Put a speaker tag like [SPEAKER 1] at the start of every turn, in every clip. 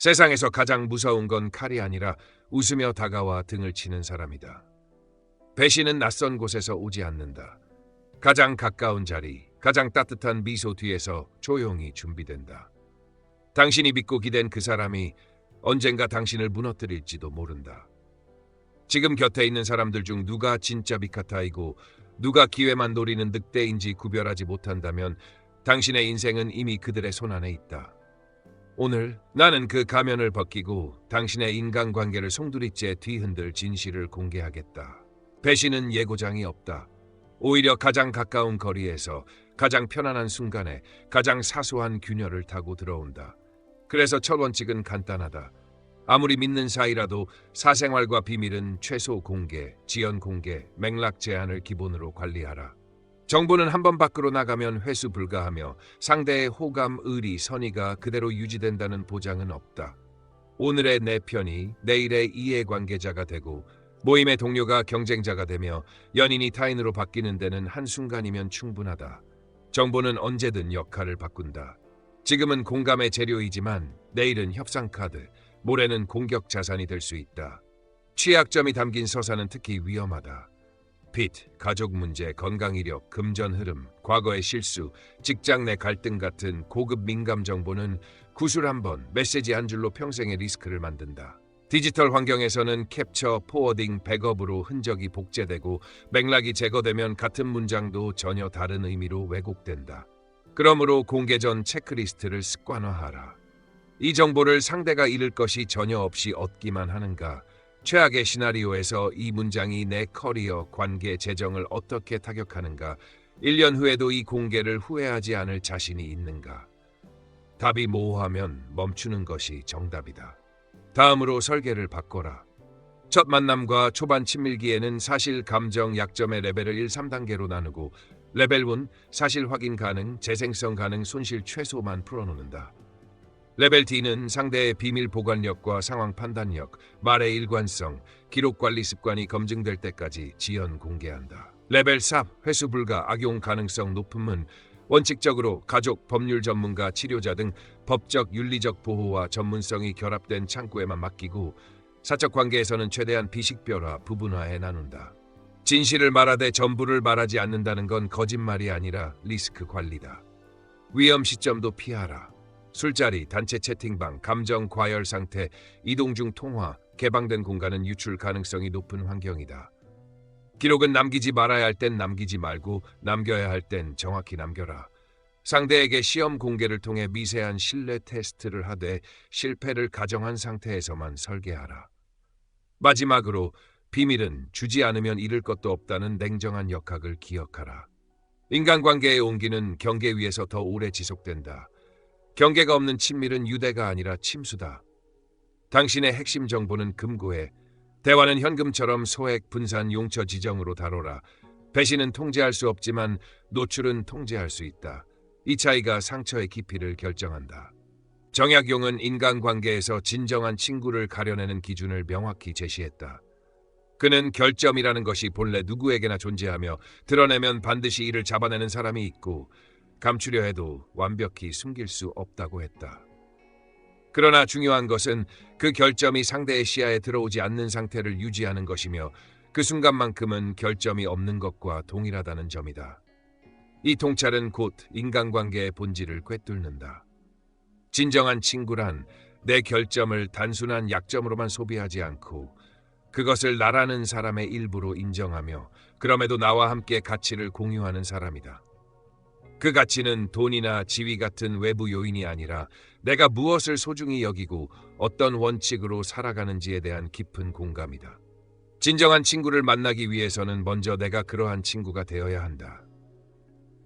[SPEAKER 1] 세상에서 가장 무서운 건 칼이 아니라 웃으며 다가와 등을 치는 사람이다. 배신은 낯선 곳에서 오지 않는다. 가장 가까운 자리, 가장 따뜻한 미소 뒤에서 조용히 준비된다. 당신이 믿고 기댄 그 사람이 언젠가 당신을 무너뜨릴지도 모른다. 지금 곁에 있는 사람들 중 누가 진짜 미카타이고 누가 기회만 노리는 늑대인지 구별하지 못한다면 당신의 인생은 이미 그들의 손안에 있다. 오늘 나는 그 가면을 벗기고 당신의 인간관계를 송두리째 뒤흔들 진실을 공개하겠다. 배신은 예고장이 없다. 오히려 가장 가까운 거리에서 가장 편안한 순간에 가장 사소한 균열을 타고 들어온다. 그래서 첫 원칙은 간단하다. 아무리 믿는 사이라도 사생활과 비밀은 최소 공개, 지연 공개, 맥락 제한을 기본으로 관리하라. 정보는 한 번 밖으로 나가면 회수 불가하며 상대의 호감, 의리, 선의가 그대로 유지된다는 보장은 없다. 오늘의 내 편이 내일의 이해관계자가 되고 모임의 동료가 경쟁자가 되며 연인이 타인으로 바뀌는 데는 한순간이면 충분하다. 정보는 언제든 역할을 바꾼다. 지금은 공감의 재료이지만 내일은 협상카드, 모레는 공격 자산이 될 수 있다. 취약점이 담긴 서사는 특히 위험하다. 빚, 가족 문제, 건강 이력, 금전 흐름, 과거의 실수, 직장 내 갈등 같은 고급 민감 정보는 구술 한 번, 메시지 한 줄로 평생의 리스크를 만든다. 디지털 환경에서는 캡처, 포워딩, 백업으로 흔적이 복제되고 맥락이 제거되면 같은 문장도 전혀 다른 의미로 왜곡된다. 그러므로 공개 전 체크리스트를 습관화하라. 이 정보를 상대가 잃을 것이 전혀 없이 얻기만 하는가? 최악의 시나리오에서 이 문장이 내 커리어, 관계, 재정을 어떻게 타격하는가? 1년 후에도 이 공개를 후회하지 않을 자신이 있는가? 답이 모호하면 멈추는 것이 정답이다. 다음으로 설계를 바꿔라. 첫 만남과 초반 친밀기에는 사실, 감정, 약점의 레벨을 1, 3단계로 나누고 레벨 1, 사실 확인 가능, 재생성 가능, 손실 최소만 풀어놓는다. 레벨 D는 상대의 비밀 보관력과 상황 판단력, 말의 일관성, 기록 관리 습관이 검증될 때까지 지연 공개한다. 레벨 4, 회수 불가, 악용 가능성 높음은 원칙적으로 가족, 법률 전문가, 치료자 등 법적, 윤리적 보호와 전문성이 결합된 창구에만 맡기고 사적 관계에서는 최대한 비식별화, 부분화해 나눈다. 진실을 말하되 전부를 말하지 않는다는 건 거짓말이 아니라 리스크 관리다. 위험 시점도 피하라. 술자리, 단체 채팅방, 감정 과열 상태, 이동 중 통화, 개방된 공간은 유출 가능성이 높은 환경이다. 기록은 남기지 말아야 할 땐 남기지 말고 남겨야 할 땐 정확히 남겨라. 상대에게 시험 공개를 통해 미세한 신뢰 테스트를 하되 실패를 가정한 상태에서만 설계하라. 마지막으로 비밀은 주지 않으면 잃을 것도 없다는 냉정한 역학을 기억하라. 인간관계의 온기는 경계 위에서 더 오래 지속된다. 경계가 없는 친밀은 유대가 아니라 침수다. 당신의 핵심 정보는 금고에, 대화는 현금처럼 소액, 분산, 용처 지정으로 다뤄라. 배신은 통제할 수 없지만 노출은 통제할 수 있다. 이 차이가 상처의 깊이를 결정한다. 정약용은 인간관계에서 진정한 친구를 가려내는 기준을 명확히 제시했다. 그는 결점이라는 것이 본래 누구에게나 존재하며 드러내면 반드시 이를 잡아내는 사람이 있고 감추려 해도 완벽히 숨길 수 없다고 했다. 그러나 중요한 것은 그 결점이 상대의 시야에 들어오지 않는 상태를 유지하는 것이며 그 순간만큼은 결점이 없는 것과 동일하다는 점이다. 이 통찰은 곧 인간관계의 본질을 꿰뚫는다. 진정한 친구란 내 결점을 단순한 약점으로만 소비하지 않고 그것을 나라는 사람의 일부로 인정하며 그럼에도 나와 함께 가치를 공유하는 사람이다. 그 가치는 돈이나 지위 같은 외부 요인이 아니라 내가 무엇을 소중히 여기고 어떤 원칙으로 살아가는지에 대한 깊은 공감이다. 진정한 친구를 만나기 위해서는 먼저 내가 그러한 친구가 되어야 한다.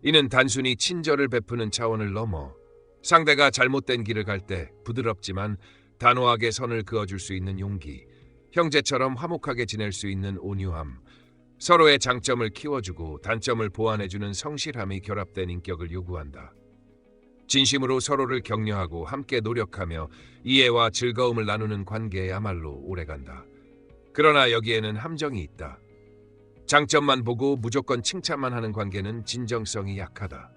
[SPEAKER 1] 이는 단순히 친절을 베푸는 차원을 넘어 상대가 잘못된 길을 갈 때 부드럽지만 단호하게 선을 그어줄 수 있는 용기, 형제처럼 화목하게 지낼 수 있는 온유함, 서로의 장점을 키워주고 단점을 보완해주는 성실함이 결합된 인격을 요구한다. 진심으로 서로를 격려하고 함께 노력하며 이해와 즐거움을 나누는 관계야말로 오래간다. 그러나 여기에는 함정이 있다. 장점만 보고 무조건 칭찬만 하는 관계는 진정성이 약하다.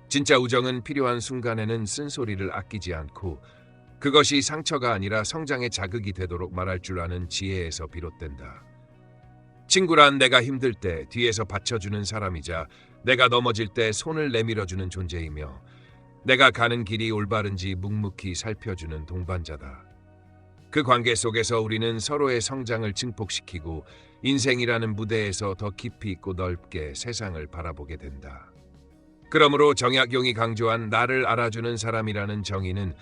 [SPEAKER 1] 진짜 우정은 필요한 순간에는 쓴소리를 아끼지 않고 그것이 상처가 아니라 성장의 자극이 되도록 말할 줄 아는 지혜에서 비롯된다. 친구란 내가 힘들 때 뒤에서 받쳐주는 사람이자 내가 넘어질 때 손을 내밀어주는 존재이며 내가 가는 길이 올바른지 묵묵히 살펴주는 동반자다. 그 관계 속에서 우리는 서로의 성장을 증폭시키고 인생이라는 무대에서 더 깊이 있고 넓게 세상을 바라보게 된다. 그러므로 정약용이 강조한 나를 알아주는 사람이라는 정의는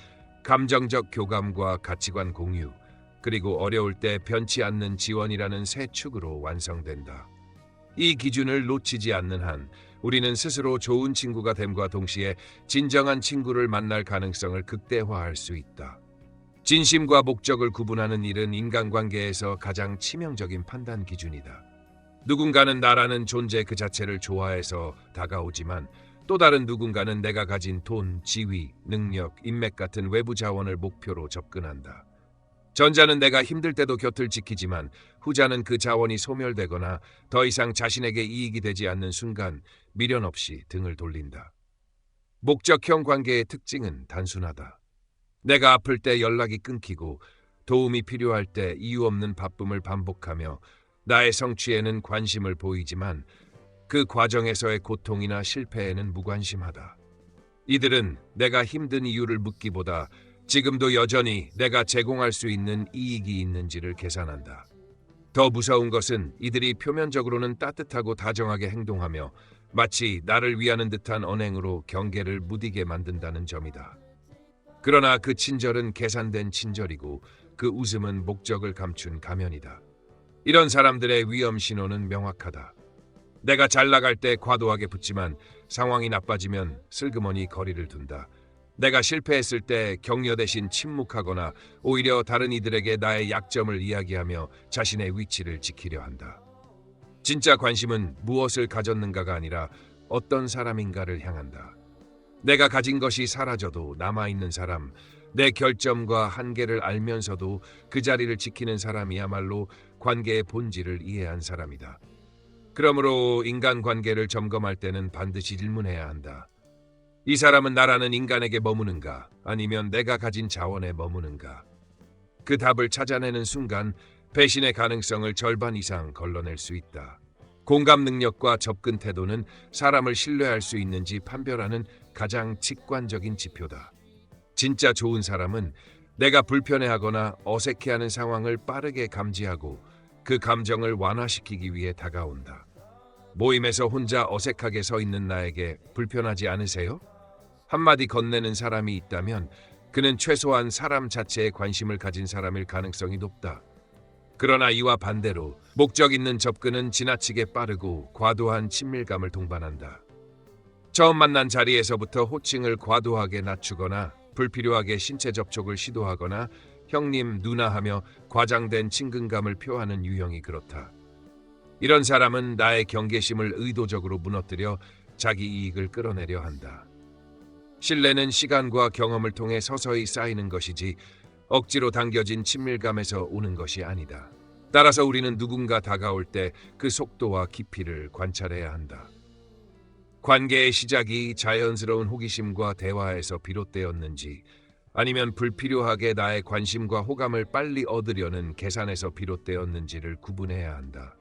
[SPEAKER 1] 감정적 교감과 가치관 공유, 그리고 어려울 때 변치 않는 지원이라는 세 축으로 완성된다. 이 기준을 놓치지 않는 한 우리는 스스로 좋은 친구가 됨과 동시에 진정한 친구를 만날 가능성을 극대화할 수 있다. 진심과 목적을 구분하는 일은 인간관계에서 가장 치명적인 판단 기준이다. 누군가는 나라는 존재 그 자체를 좋아해서 다가오지만 또 다른 누군가는 내가 가진 돈, 지위, 능력, 인맥 같은 외부 자원을 목표로 접근한다. 전자는 내가 힘들 때도 곁을 지키지만 후자는 그 자원이 소멸되거나 더 이상 자신에게 이익이 되지 않는 순간 미련 없이 등을 돌린다. 목적형 관계의 특징은 단순하다. 내가 아플 때 연락이 끊기고 도움이 필요할 때 이유 없는 바쁨을 반복하며 나의 성취에는 관심을 보이지만 그 과정에서의 고통이나 실패에는 무관심하다. 이들은 내가 힘든 이유를 묻기보다 지금도 여전히 내가 제공할 수 있는 이익이 있는지를 계산한다. 더 무서운 것은 이들이 표면적으로는 따뜻하고 다정하게 행동하며 마치 나를 위하는 듯한 언행으로 경계를 무디게 만든다는 점이다. 그러나 그 친절은 계산된 친절이고 그 웃음은 목적을 감춘 가면이다. 이런 사람들의 위험 신호는 명확하다. 내가 잘 나갈 때 과도하게 붙지만 상황이 나빠지면 슬그머니 거리를 둔다. 내가 실패했을 때 격려 대신 침묵하거나 오히려 다른 이들에게 나의 약점을 이야기하며 자신의 위치를 지키려 한다. 진짜 관심은 무엇을 가졌는가가 아니라 어떤 사람인가를 향한다. 내가 가진 것이 사라져도 남아있는 사람, 내 결점과 한계를 알면서도 그 자리를 지키는 사람이야말로 관계의 본질을 이해한 사람이다. 그러므로 인간관계를 점검할 때는 반드시 질문해야 한다. 이 사람은 나라는 인간에게 머무는가 아니면 내가 가진 자원에 머무는가? 그 답을 찾아내는 순간 배신의 가능성을 절반 이상 걸러낼 수 있다. 공감 능력과 접근 태도는 사람을 신뢰할 수 있는지 판별하는 가장 직관적인 지표다. 진짜 좋은 사람은 내가 불편해하거나 어색해하는 상황을 빠르게 감지하고 그 감정을 완화시키기 위해 다가온다. 모임에서 혼자 어색하게 서 있는 나에게 불편하지 않으세요? 한마디 건네는 사람이 있다면 그는 최소한 사람 자체에 관심을 가진 사람일 가능성이 높다. 그러나 이와 반대로 목적 있는 접근은 지나치게 빠르고 과도한 친밀감을 동반한다. 처음 만난 자리에서부터 호칭을 과도하게 낮추거나 불필요하게 신체 접촉을 시도하거나 형님, 누나 하며 과장된 친근감을 표하는 유형이 그렇다. 이런 사람은 나의 경계심을 의도적으로 무너뜨려 자기 이익을 끌어내려 한다. 신뢰는 시간과 경험을 통해 서서히 쌓이는 것이지 억지로 당겨진 친밀감에서 오는 것이 아니다. 따라서 우리는 누군가 다가올 때 그 속도와 깊이를 관찰해야 한다. 관계의 시작이 자연스러운 호기심과 대화에서 비롯되었는지 아니면 불필요하게 나의 관심과 호감을 빨리 얻으려는 계산에서 비롯되었는지를 구분해야 한다.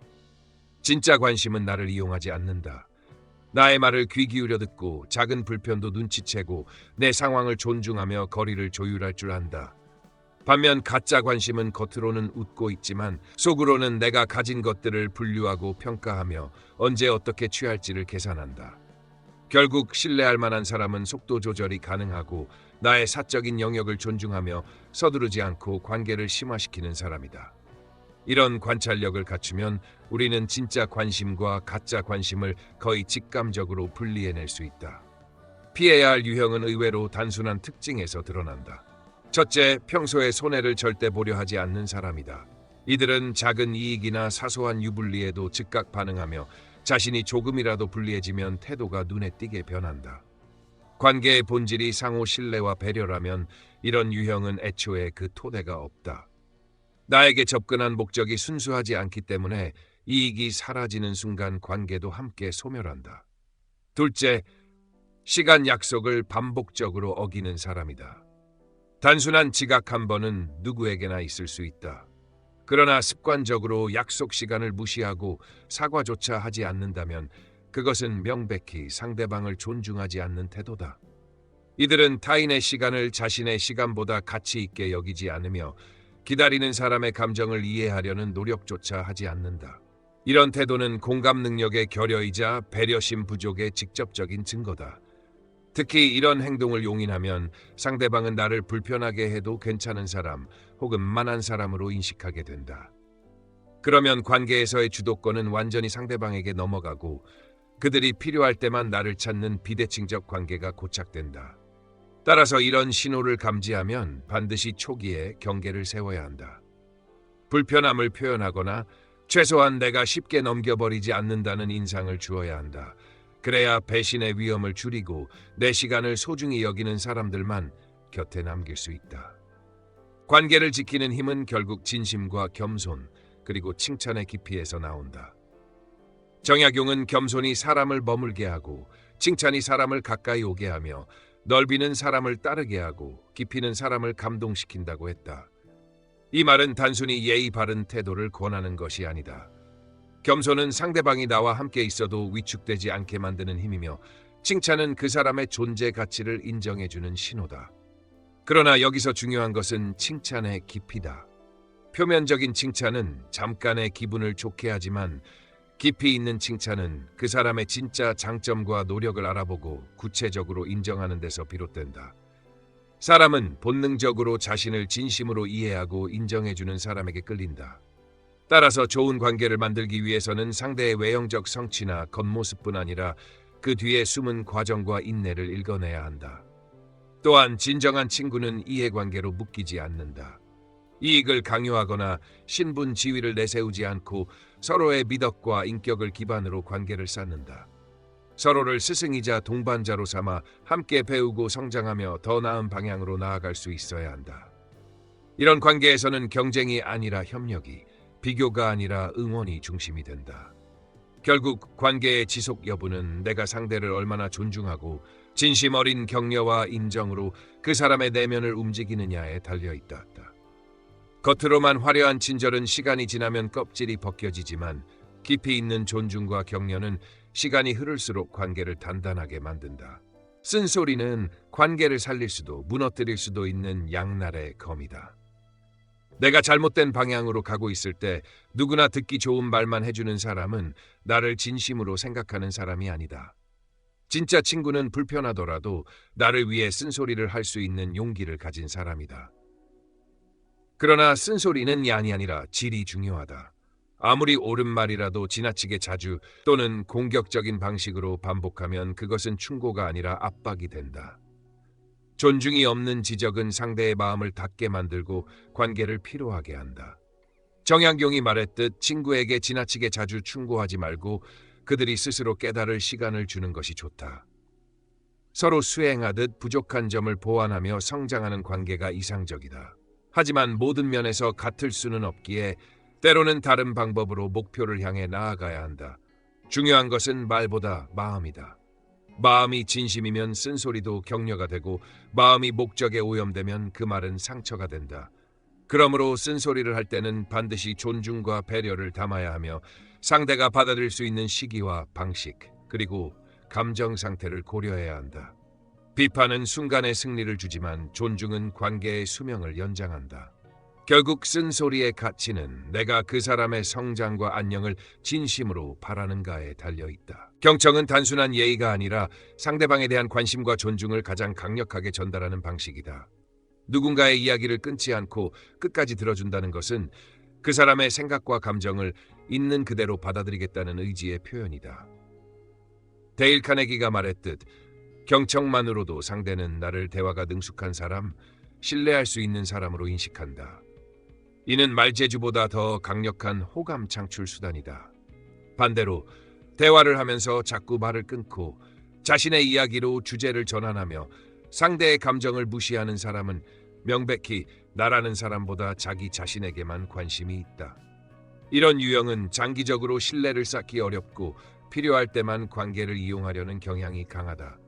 [SPEAKER 1] 진짜 관심은 나를 이용하지 않는다. 나의 말을 귀 기울여 듣고 작은 불편도 눈치채고 내 상황을 존중하며 거리를 조율할 줄 안다. 반면 가짜 관심은 겉으로는 웃고 있지만 속으로는 내가 가진 것들을 분류하고 평가하며 언제 어떻게 취할지를 계산한다. 결국 신뢰할 만한 사람은 속도 조절이 가능하고 나의 사적인 영역을 존중하며 서두르지 않고 관계를 심화시키는 사람이다. 이런 관찰력을 갖추면 우리는 진짜 관심과 가짜 관심을 거의 직감적으로 분리해낼 수 있다. 피해야 할 유형은 의외로 단순한 특징에서 드러난다. 첫째, 평소에 손해를 절대 보려 하지 않는 사람이다. 이들은 작은 이익이나 사소한 유불리에도 즉각 반응하며 자신이 조금이라도 불리해지면 태도가 눈에 띄게 변한다. 관계의 본질이 상호 신뢰와 배려라면 이런 유형은 애초에 그 토대가 없다. 나에게 접근한 목적이 순수하지 않기 때문에 이익이 사라지는 순간 관계도 함께 소멸한다. 둘째, 시간 약속을 반복적으로 어기는 사람이다. 단순한 지각 한 번은 누구에게나 있을 수 있다. 그러나 습관적으로 약속 시간을 무시하고 사과조차 하지 않는다면 그것은 명백히 상대방을 존중하지 않는 태도다. 이들은 타인의 시간을 자신의 시간보다 가치 있게 여기지 않으며 기다리는 사람의 감정을 이해하려는 노력조차 하지 않는다. 이런 태도는 공감 능력의 결여이자 배려심 부족의 직접적인 증거다. 특히 이런 행동을 용인하면 상대방은 나를 불편하게 해도 괜찮은 사람 혹은 만한 사람으로 인식하게 된다. 그러면 관계에서의 주도권은 완전히 상대방에게 넘어가고 그들이 필요할 때만 나를 찾는 비대칭적 관계가 고착된다. 따라서 이런 신호를 감지하면 반드시 초기에 경계를 세워야 한다. 불편함을 표현하거나 최소한 내가 쉽게 넘겨버리지 않는다는 인상을 주어야 한다. 그래야 배신의 위험을 줄이고 내 시간을 소중히 여기는 사람들만 곁에 남길 수 있다. 관계를 지키는 힘은 결국 진심과 겸손 그리고 칭찬의 깊이에서 나온다. 정약용은 겸손이 사람을 머물게 하고 칭찬이 사람을 가까이 오게 하며 넓이는 사람을 따르게 하고 깊이는 사람을 감동시킨다고 했다. 이 말은 단순히 예의 바른 태도를 권하는 것이 아니다. 겸손은 상대방이 나와 함께 있어도 위축되지 않게 만드는 힘이며 칭찬은 그 사람의 존재 가치를 인정해주는 신호다. 그러나 여기서 중요한 것은 칭찬의 깊이다. 표면적인 칭찬은 잠깐의 기분을 좋게 하지만 깊이 있는 칭찬은 그 사람의 진짜 장점과 노력을 알아보고 구체적으로 인정하는 데서 비롯된다. 사람은 본능적으로 자신을 진심으로 이해하고 인정해주는 사람에게 끌린다. 따라서 좋은 관계를 만들기 위해서는 상대의 외형적 성취나 겉모습뿐 아니라 그 뒤에 숨은 과정과 인내를 읽어내야 한다. 또한 진정한 친구는 이해관계로 묶이지 않는다. 이익을 강요하거나 신분 지위를 내세우지 않고 서로의 미덕과 인격을 기반으로 관계를 쌓는다. 서로를 스승이자 동반자로 삼아 함께 배우고 성장하며 더 나은 방향으로 나아갈 수 있어야 한다. 이런 관계에서는 경쟁이 아니라 협력이, 비교가 아니라 응원이 중심이 된다. 결국 관계의 지속 여부는 내가 상대를 얼마나 존중하고 진심 어린 격려와 인정으로 그 사람의 내면을 움직이느냐에 달려있다. 겉으로만 화려한 친절은 시간이 지나면 껍질이 벗겨지지만 깊이 있는 존중과 격려는 시간이 흐를수록 관계를 단단하게 만든다. 쓴소리는 관계를 살릴 수도 무너뜨릴 수도 있는 양날의 검이다. 내가 잘못된 방향으로 가고 있을 때 누구나 듣기 좋은 말만 해주는 사람은 나를 진심으로 생각하는 사람이 아니다. 진짜 친구는 불편하더라도 나를 위해 쓴소리를 할 수 있는 용기를 가진 사람이다. 그러나 쓴소리는 양이 아니라 질이 중요하다. 아무리 옳은 말이라도 지나치게 자주 또는 공격적인 방식으로 반복하면 그것은 충고가 아니라 압박이 된다. 존중이 없는 지적은 상대의 마음을 닫게 만들고 관계를 피로하게 한다. 정약용이 말했듯 친구에게 지나치게 자주 충고하지 말고 그들이 스스로 깨달을 시간을 주는 것이 좋다. 서로 수행하듯 부족한 점을 보완하며 성장하는 관계가 이상적이다. 하지만 모든 면에서 같을 수는 없기에 때로는 다른 방법으로 목표를 향해 나아가야 한다. 중요한 것은 말보다 마음이다. 마음이 진심이면 쓴소리도 격려가 되고 마음이 목적에 오염되면 그 말은 상처가 된다. 그러므로 쓴소리를 할 때는 반드시 존중과 배려를 담아야 하며 상대가 받아들일 수 있는 시기와 방식 그리고 감정 상태를 고려해야 한다. 비판은 순간의 승리를 주지만 존중은 관계의 수명을 연장한다. 결국 쓴소리의 가치는 내가 그 사람의 성장과 안녕을 진심으로 바라는가에 달려있다. 경청은 단순한 예의가 아니라 상대방에 대한 관심과 존중을 가장 강력하게 전달하는 방식이다. 누군가의 이야기를 끊지 않고 끝까지 들어준다는 것은 그 사람의 생각과 감정을 있는 그대로 받아들이겠다는 의지의 표현이다. 데일 카네기가 말했듯 경청만으로도 상대는 나를 대화가 능숙한 사람, 신뢰할 수 있는 사람으로 인식한다. 이는 말재주보다 더 강력한 호감 창출 수단이다. 반대로 대화를 하면서 자꾸 말을 끊고 자신의 이야기로 주제를 전환하며 상대의 감정을 무시하는 사람은 명백히 나라는 사람보다 자기 자신에게만 관심이 있다. 이런 유형은 장기적으로 신뢰를 쌓기 어렵고 필요할 때만 관계를 이용하려는 경향이 강하다.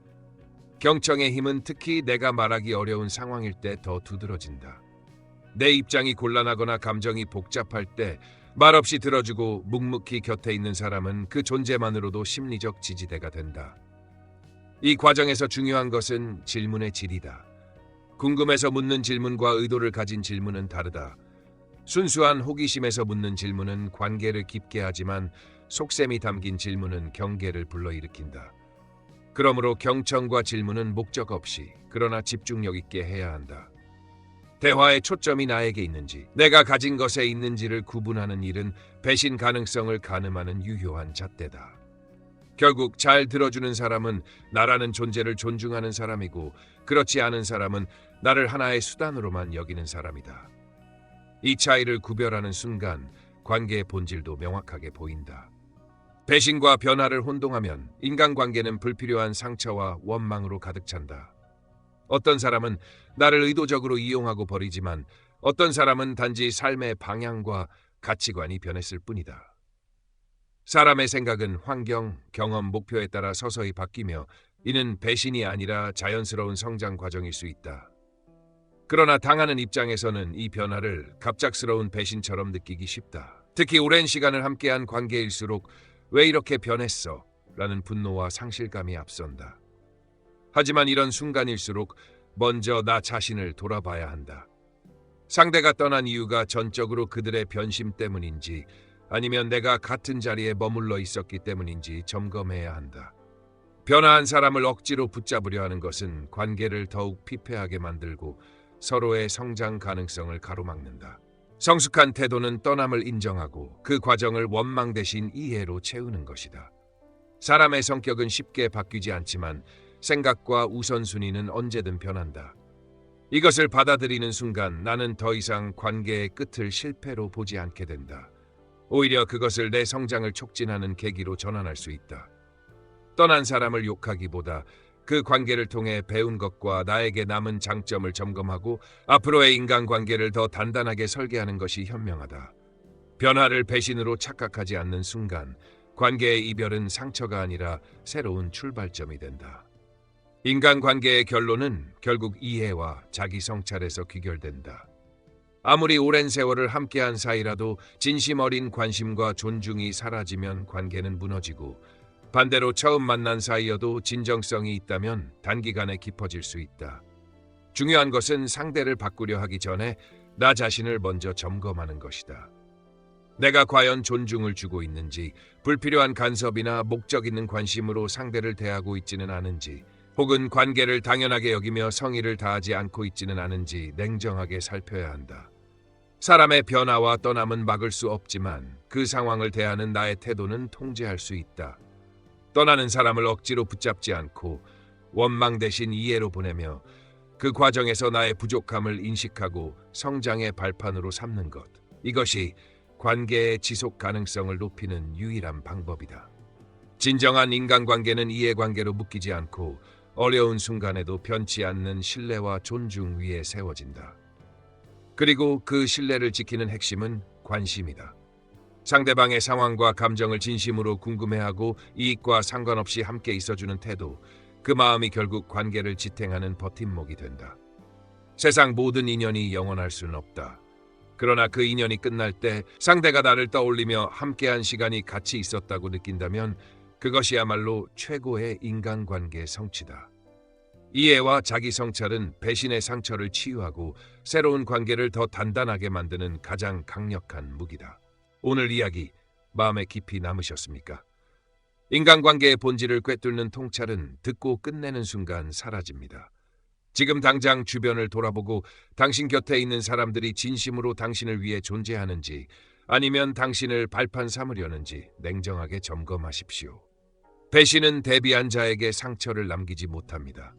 [SPEAKER 1] 경청의 힘은 특히 내가 말하기 어려운 상황일 때 더 두드러진다. 내 입장이 곤란하거나 감정이 복잡할 때 말없이 들어주고 묵묵히 곁에 있는 사람은 그 존재만으로도 심리적 지지대가 된다. 이 과정에서 중요한 것은 질문의 질이다. 궁금해서 묻는 질문과 의도를 가진 질문은 다르다. 순수한 호기심에서 묻는 질문은 관계를 깊게 하지만 속셈이 담긴 질문은 경계를 불러일으킨다. 그러므로 경청과 질문은 목적 없이 그러나 집중력 있게 해야 한다. 대화의 초점이 나에게 있는지, 내가 가진 것에 있는지를 구분하는 일은 배신 가능성을 가늠하는 유효한 잣대다. 결국 잘 들어주는 사람은 나라는 존재를 존중하는 사람이고, 그렇지 않은 사람은 나를 하나의 수단으로만 여기는 사람이다. 이 차이를 구별하는 순간 관계의 본질도 명확하게 보인다. 배신과 변화를 혼동하면 인간관계는 불필요한 상처와 원망으로 가득 찬다. 어떤 사람은 나를 의도적으로 이용하고 버리지만 어떤 사람은 단지 삶의 방향과 가치관이 변했을 뿐이다. 사람의 생각은 환경, 경험, 목표에 따라 서서히 바뀌며 이는 배신이 아니라 자연스러운 성장 과정일 수 있다. 그러나 당하는 입장에서는 이 변화를 갑작스러운 배신처럼 느끼기 쉽다. 특히 오랜 시간을 함께한 관계일수록 왜 이렇게 변했어? 라는 분노와 상실감이 앞선다. 하지만 이런 순간일수록 먼저 나 자신을 돌아봐야 한다. 상대가 떠난 이유가 전적으로 그들의 변심 때문인지 아니면 내가 같은 자리에 머물러 있었기 때문인지 점검해야 한다. 변화한 사람을 억지로 붙잡으려 하는 것은 관계를 더욱 피폐하게 만들고 서로의 성장 가능성을 가로막는다. 성숙한 태도는 떠남을 인정하고 그 과정을 원망 대신 이해로 채우는 것이다. 사람의 성격은 쉽게 바뀌지 않지만 생각과 우선순위는 언제든 변한다. 이것을 받아들이는 순간 나는 더 이상 관계의 끝을 실패로 보지 않게 된다. 오히려 그것을 내 성장을 촉진하는 계기로 전환할 수 있다. 떠난 사람을 욕하기보다 그 관계를 통해 배운 것과 나에게 남은 장점을 점검하고 앞으로의 인간관계를 더 단단하게 설계하는 것이 현명하다. 변화를 배신으로 착각하지 않는 순간 관계의 이별은 상처가 아니라 새로운 출발점이 된다. 인간관계의 결론은 결국 이해와 자기 성찰에서 귀결된다. 아무리 오랜 세월을 함께한 사이라도 진심 어린 관심과 존중이 사라지면 관계는 무너지고 반대로 처음 만난 사이여도 진정성이 있다면 단기간에 깊어질 수 있다. 중요한 것은 상대를 바꾸려 하기 전에 나 자신을 먼저 점검하는 것이다. 내가 과연 존중을 주고 있는지, 불필요한 간섭이나 목적 있는 관심으로 상대를 대하고 있지는 않은지, 혹은 관계를 당연하게 여기며 성의를 다하지 않고 있지는 않은지 냉정하게 살펴야 한다. 사람의 변화와 떠남은 막을 수 없지만 그 상황을 대하는 나의 태도는 통제할 수 있다. 떠나는 사람을 억지로 붙잡지 않고 원망 대신 이해로 보내며 그 과정에서 나의 부족함을 인식하고 성장의 발판으로 삼는 것. 이것이 관계의 지속 가능성을 높이는 유일한 방법이다. 진정한 인간관계는 이해관계로 묶이지 않고 어려운 순간에도 변치 않는 신뢰와 존중 위에 세워진다. 그리고 그 신뢰를 지키는 핵심은 관심이다. 상대방의 상황과 감정을 진심으로 궁금해하고 이익과 상관없이 함께 있어주는 태도, 그 마음이 결국 관계를 지탱하는 버팀목이 된다. 세상 모든 인연이 영원할 수는 없다. 그러나 그 인연이 끝날 때 상대가 나를 떠올리며 함께한 시간이 가치 있었다고 느낀다면 그것이야말로 최고의 인간관계 성취다. 이해와 자기 성찰은 배신의 상처를 치유하고 새로운 관계를 더 단단하게 만드는 가장 강력한 무기다. 오늘 이야기 마음에 깊이 남으셨습니까? 인간관계의 본질을 꿰뚫는 통찰은 듣고 끝내는 순간 사라집니다. 지금 당장 주변을 돌아보고 당신 곁에 있는 사람들이 진심으로 당신을 위해 존재하는지 아니면 당신을 발판 삼으려는지 냉정하게 점검하십시오. 배신은 대비한 자에게 상처를 남기지 못합니다.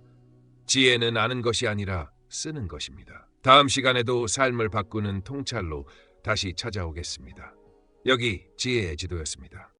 [SPEAKER 1] 지혜는 아는 것이 아니라 쓰는 것입니다. 다음 시간에도 삶을 바꾸는 통찰로 다시 찾아오겠습니다. 여기 지혜의 지도였습니다.